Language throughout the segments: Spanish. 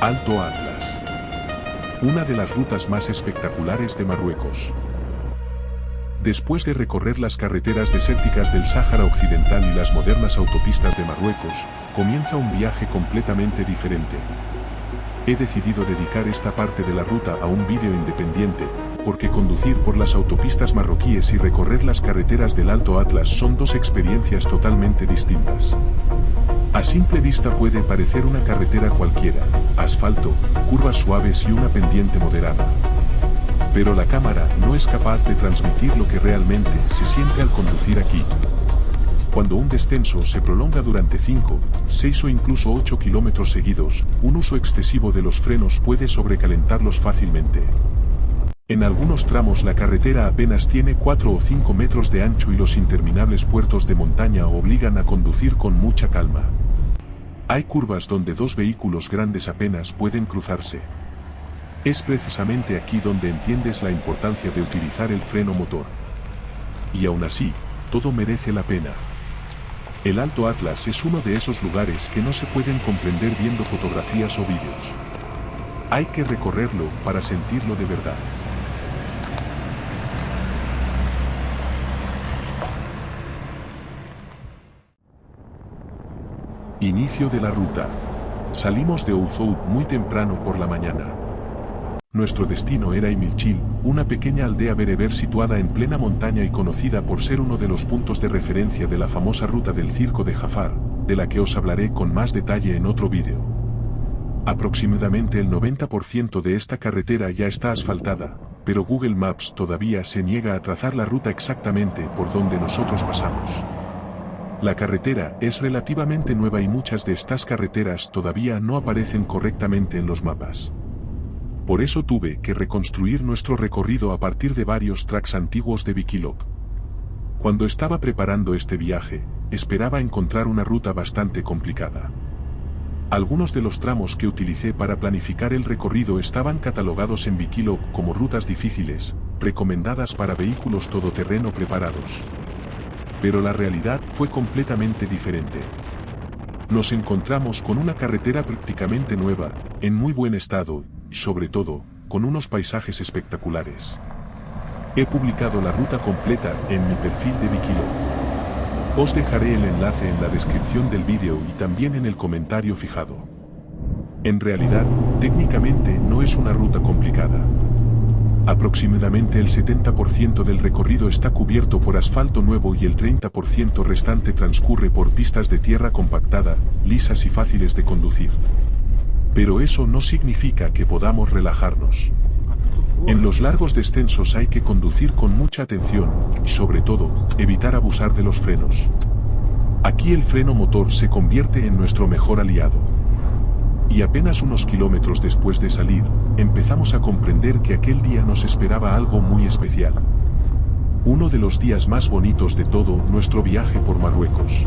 Alto Atlas. Una de las rutas más espectaculares de Marruecos. Después de recorrer las carreteras desérticas del Sáhara Occidental y las modernas autopistas de Marruecos, comienza un viaje completamente diferente. He decidido dedicar esta parte de la ruta a un vídeo independiente, porque conducir por las autopistas marroquíes y recorrer las carreteras del Alto Atlas son dos experiencias totalmente distintas. A simple vista puede parecer una carretera cualquiera, asfalto, curvas suaves y una pendiente moderada. Pero la cámara no es capaz de transmitir lo que realmente se siente al conducir aquí. Cuando un descenso se prolonga durante 5, 6 o incluso 8 kilómetros seguidos, un uso excesivo de los frenos puede sobrecalentarlos fácilmente. En algunos tramos la carretera apenas tiene 4 o 5 metros de ancho y los interminables puertos de montaña obligan a conducir con mucha calma. Hay curvas donde dos vehículos grandes apenas pueden cruzarse. Es precisamente aquí donde entiendes la importancia de utilizar el freno motor. Y aún así, todo merece la pena. El Alto Atlas es uno de esos lugares que no se pueden comprender viendo fotografías o vídeos. Hay que recorrerlo para sentirlo de verdad. Inicio de la ruta. Salimos de Ouzout muy temprano por la mañana. Nuestro destino era Imilchil, una pequeña aldea bereber situada en plena montaña y conocida por ser uno de los puntos de referencia de la famosa ruta del Circo de Jafar, de la que os hablaré con más detalle en otro vídeo. Aproximadamente el 90% de esta carretera ya está asfaltada, pero Google Maps todavía se niega a trazar la ruta exactamente por donde nosotros pasamos. La carretera es relativamente nueva y muchas de estas carreteras todavía no aparecen correctamente en los mapas. Por eso tuve que reconstruir nuestro recorrido a partir de varios tracks antiguos de Wikiloc. Cuando estaba preparando este viaje, esperaba encontrar una ruta bastante complicada. Algunos de los tramos que utilicé para planificar el recorrido estaban catalogados en Wikiloc como rutas difíciles, recomendadas para vehículos todoterreno preparados. Pero la realidad fue completamente diferente. Nos encontramos con una carretera prácticamente nueva, en muy buen estado, y sobre todo, con unos paisajes espectaculares. He publicado la ruta completa en mi perfil de Wikiloc. Os dejaré el enlace en la descripción del vídeo y también en el comentario fijado. En realidad, técnicamente no es una ruta complicada. Aproximadamente el 70% del recorrido está cubierto por asfalto nuevo y el 30% restante transcurre por pistas de tierra compactada, lisas y fáciles de conducir. Pero eso no significa que podamos relajarnos. En los largos descensos hay que conducir con mucha atención, y sobre todo, evitar abusar de los frenos. Aquí el freno motor se convierte en nuestro mejor aliado. Y apenas unos kilómetros después de salir, empezamos a comprender que aquel día nos esperaba algo muy especial. Uno de los días más bonitos de todo nuestro viaje por Marruecos.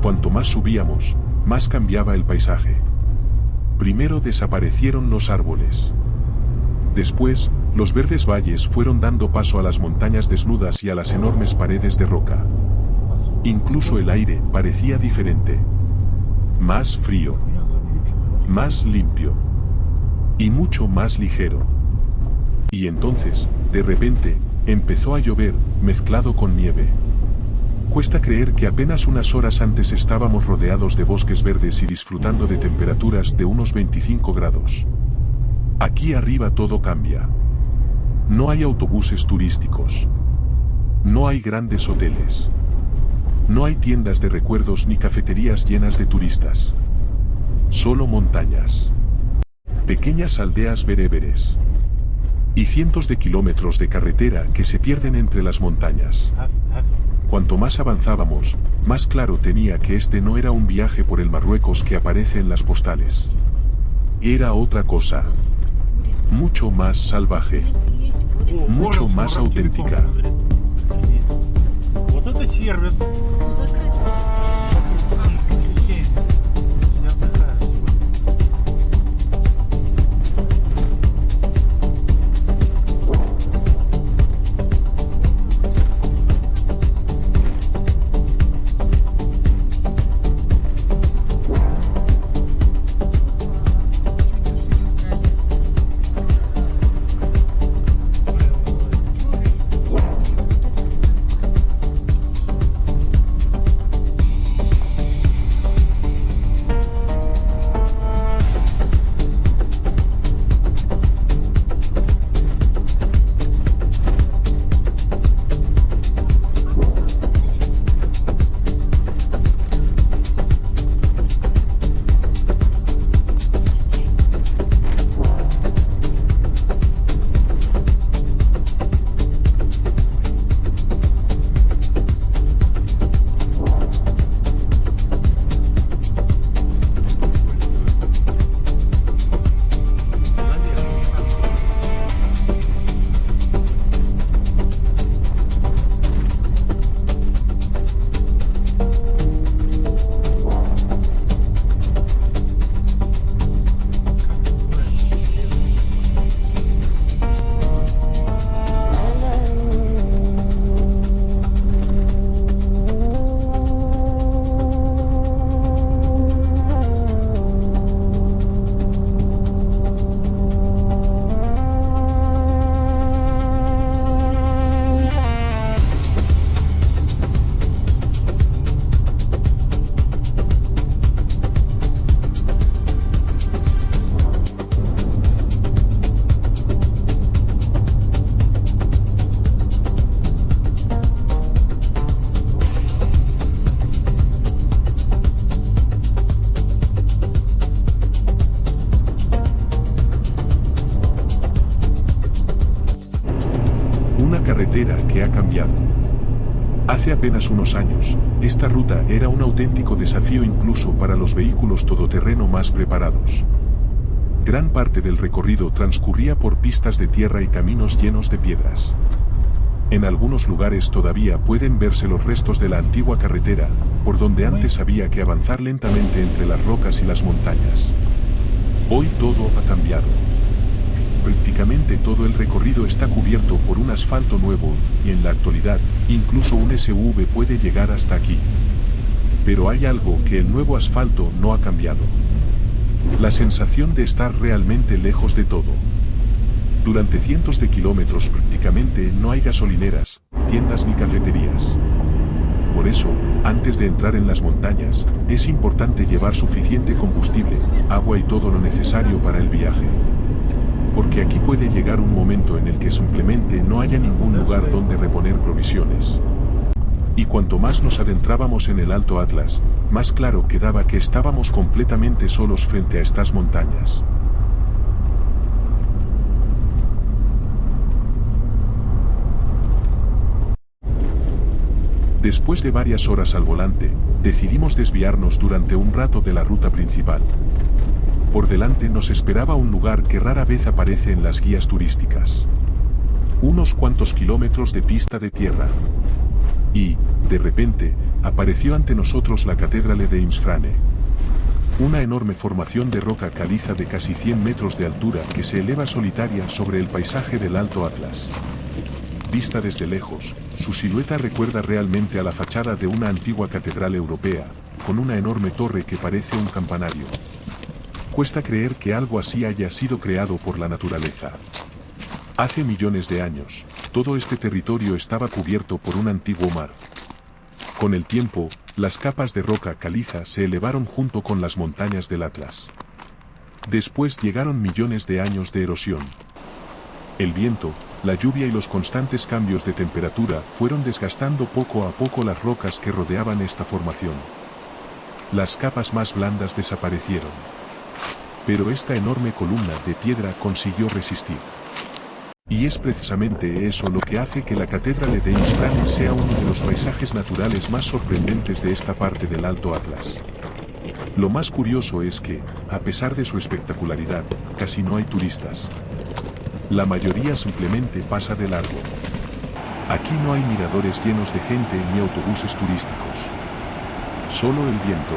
cuanto más subíamos, más cambiaba el paisaje. Primero desaparecieron los árboles. Después, los verdes valles fueron dando paso a las montañas desnudas y a las enormes paredes de roca. Incluso el aire parecía diferente. Más frío. Más limpio. Y mucho más ligero. Y entonces, de repente, empezó a llover, mezclado con nieve. Cuesta creer que apenas unas horas antes estábamos rodeados de bosques verdes y disfrutando de temperaturas de unos 25 grados. Aquí arriba todo cambia. No hay autobuses turísticos. No hay grandes hoteles. No hay tiendas de recuerdos ni cafeterías llenas de turistas. Solo montañas. Pequeñas aldeas bereberes. Y cientos de kilómetros de carretera que se pierden entre las montañas. Cuanto más avanzábamos, más claro tenía que este no era un viaje por el Marruecos que aparece en las postales. Era otra cosa. Mucho más salvaje. Mucho más auténtica. Carretera que ha cambiado. Hace apenas unos años, esta ruta era un auténtico desafío incluso para los vehículos todoterreno más preparados. Gran parte del recorrido transcurría por pistas de tierra y caminos llenos de piedras. En algunos lugares todavía pueden verse los restos de la antigua carretera, por donde antes había que avanzar lentamente entre las rocas y las montañas. Hoy todo ha cambiado. Prácticamente todo el recorrido está cubierto por un asfalto nuevo, y en la actualidad, incluso un SUV puede llegar hasta aquí. Pero hay algo que el nuevo asfalto no ha cambiado. La sensación de estar realmente lejos de todo. Durante cientos de kilómetros prácticamente no hay gasolineras, tiendas ni cafeterías. Por eso, antes de entrar en las montañas, es importante llevar suficiente combustible, agua y todo lo necesario para el viaje. Porque aquí puede llegar un momento en el que simplemente no haya ningún lugar donde reponer provisiones. Y cuanto más nos adentrábamos en el Alto Atlas, más claro quedaba que estábamos completamente solos frente a estas montañas. Después de varias horas al volante, decidimos desviarnos durante un rato de la ruta principal. Por delante nos esperaba un lugar que rara vez aparece en las guías turísticas. Unos cuantos kilómetros de pista de tierra. Y, de repente, apareció ante nosotros la Cattedrale de Imsfrane. Una enorme formación de roca caliza de casi 100 metros de altura que se eleva solitaria sobre el paisaje del Alto Atlas. Vista desde lejos, su silueta recuerda realmente a la fachada de una antigua catedral europea, con una enorme torre que parece un campanario. Cuesta creer que algo así haya sido creado por la naturaleza. Hace millones de años, todo este territorio estaba cubierto por un antiguo mar. Con el tiempo, las capas de roca caliza se elevaron junto con las montañas del Atlas. Después llegaron millones de años de erosión. El viento, la lluvia y los constantes cambios de temperatura fueron desgastando poco a poco las rocas que rodeaban esta formación. Las capas más blandas desaparecieron. Pero esta enorme columna de piedra consiguió resistir. Y es precisamente eso lo que hace que la Cattedrale de Imsfrane sea uno de los paisajes naturales más sorprendentes de esta parte del Alto Atlas. Lo más curioso es que, a pesar de su espectacularidad, casi no hay turistas. La mayoría simplemente pasa de largo. Aquí no hay miradores llenos de gente ni autobuses turísticos. Solo el viento.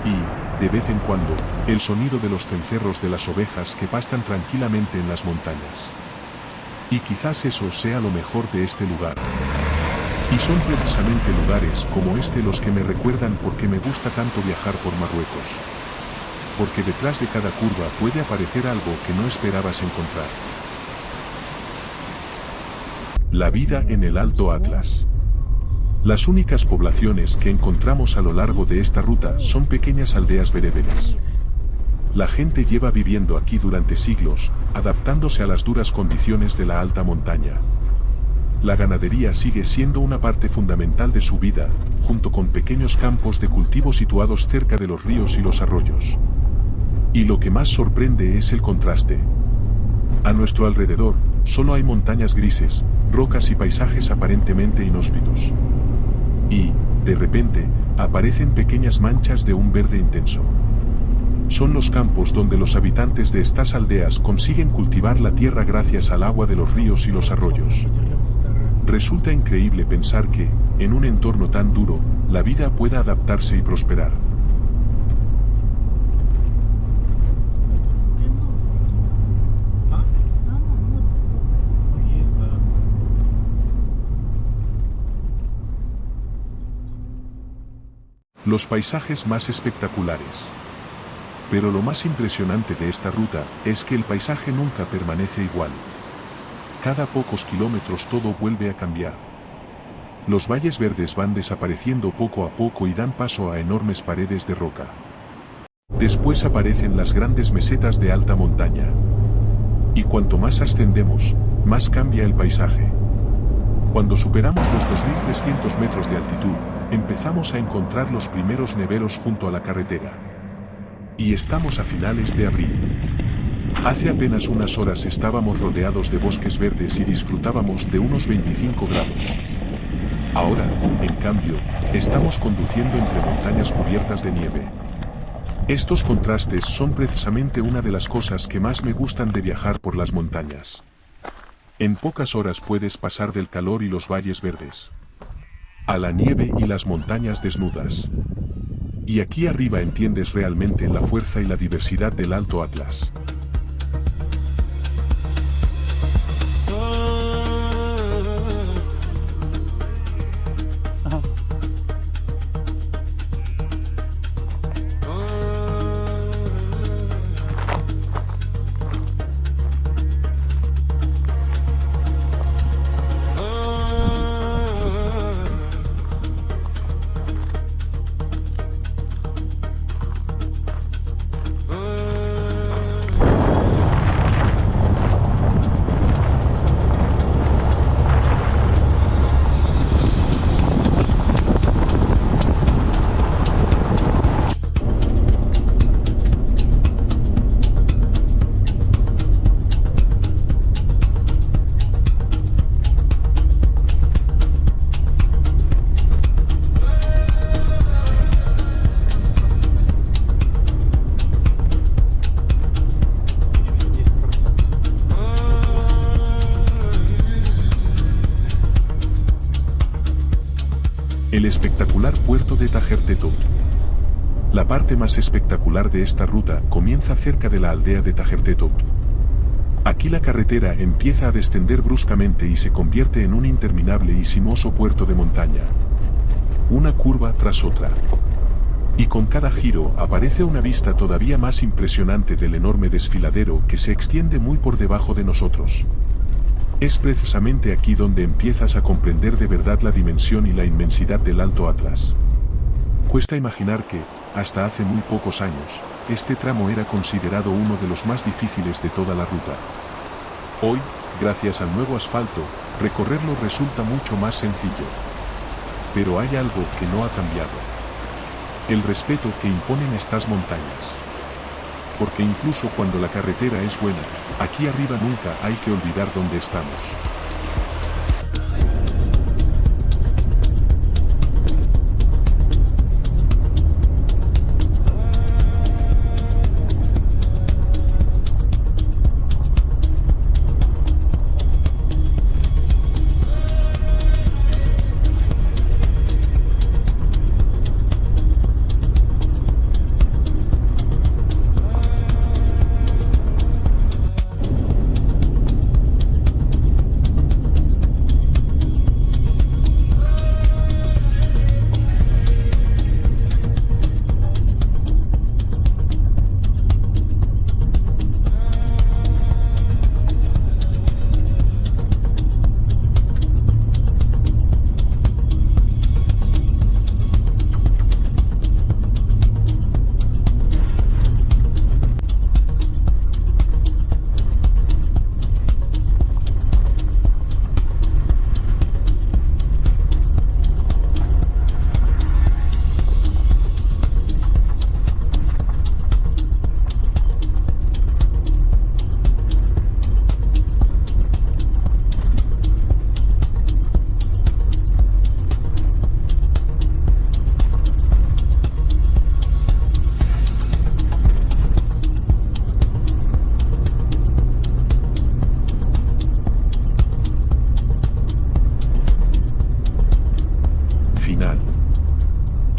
Y, de vez en cuando, el sonido de los cencerros de las ovejas que pastan tranquilamente en las montañas. Y quizás eso sea lo mejor de este lugar. Y son precisamente lugares como este los que me recuerdan por qué me gusta tanto viajar por Marruecos. Porque detrás de cada curva puede aparecer algo que no esperabas encontrar. La vida en el Alto Atlas. Las únicas poblaciones que encontramos a lo largo de esta ruta son pequeñas aldeas bereberes. La gente lleva viviendo aquí durante siglos, adaptándose a las duras condiciones de la alta montaña. La ganadería sigue siendo una parte fundamental de su vida, junto con pequeños campos de cultivo situados cerca de los ríos y los arroyos. Y lo que más sorprende es el contraste. A nuestro alrededor, solo hay montañas grises, rocas y paisajes aparentemente inhóspitos. Y, de repente, aparecen pequeñas manchas de un verde intenso. Son los campos donde los habitantes de estas aldeas consiguen cultivar la tierra gracias al agua de los ríos y los arroyos. Resulta increíble pensar que, en un entorno tan duro, la vida pueda adaptarse y prosperar. Los paisajes más espectaculares. Pero lo más impresionante de esta ruta es que el paisaje nunca permanece igual. Cada pocos kilómetros todo vuelve a cambiar. Los valles verdes van desapareciendo poco a poco y dan paso a enormes paredes de roca. Después aparecen las grandes mesetas de alta montaña. Y cuanto más ascendemos, más cambia el paisaje. Cuando superamos los 2300 metros de altitud, empezamos a encontrar los primeros neveros junto a la carretera. Y estamos a finales de abril. Hace apenas unas horas estábamos rodeados de bosques verdes y disfrutábamos de unos 25 grados. Ahora, en cambio, estamos conduciendo entre montañas cubiertas de nieve. Estos contrastes son precisamente una de las cosas que más me gustan de viajar por las montañas. En pocas horas puedes pasar del calor y los valles verdes a la nieve y las montañas desnudas. Y aquí arriba entiendes realmente la fuerza y la diversidad del Alto Atlas. espectacular puerto de Tajertetot. La parte más espectacular de esta ruta comienza cerca de la aldea de Tajertetot. Aquí la carretera empieza a descender bruscamente y se convierte en un interminable y sinuoso puerto de montaña. Una curva tras otra. Y con cada giro aparece una vista todavía más impresionante del enorme desfiladero que se extiende muy por debajo de nosotros. Es precisamente aquí donde empiezas a comprender de verdad la dimensión y la inmensidad del Alto Atlas. Cuesta imaginar que, hasta hace muy pocos años, este tramo era considerado uno de los más difíciles de toda la ruta. Hoy, gracias al nuevo asfalto, recorrerlo resulta mucho más sencillo. Pero hay algo que no ha cambiado. El respeto que imponen estas montañas. Porque incluso cuando la carretera es buena, aquí arriba nunca hay que olvidar dónde estamos.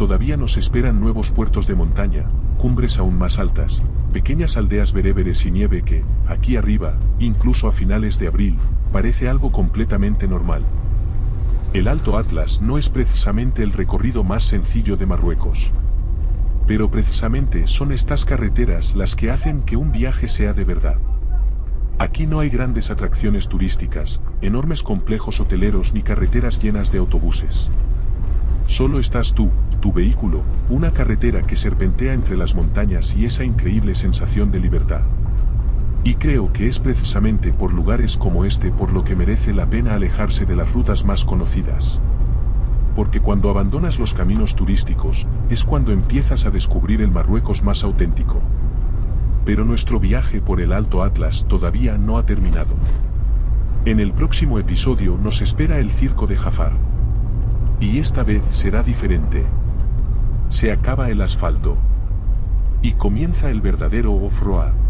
Todavía nos esperan nuevos puertos de montaña, cumbres aún más altas, pequeñas aldeas bereberes y nieve que, aquí arriba, incluso a finales de abril, parece algo completamente normal. El Alto Atlas no es precisamente el recorrido más sencillo de Marruecos. Pero precisamente son estas carreteras las que hacen que un viaje sea de verdad. Aquí no hay grandes atracciones turísticas, enormes complejos hoteleros ni carreteras llenas de autobuses. Solo estás tú, tu vehículo, una carretera que serpentea entre las montañas y esa increíble sensación de libertad. Y creo que es precisamente por lugares como este por lo que merece la pena alejarse de las rutas más conocidas. Porque cuando abandonas los caminos turísticos, es cuando empiezas a descubrir el Marruecos más auténtico. Pero nuestro viaje por el Alto Atlas todavía no ha terminado. En el próximo episodio nos espera el circo de Jafar. Y esta vez será diferente. Se acaba el asfalto. Y comienza el verdadero off-road.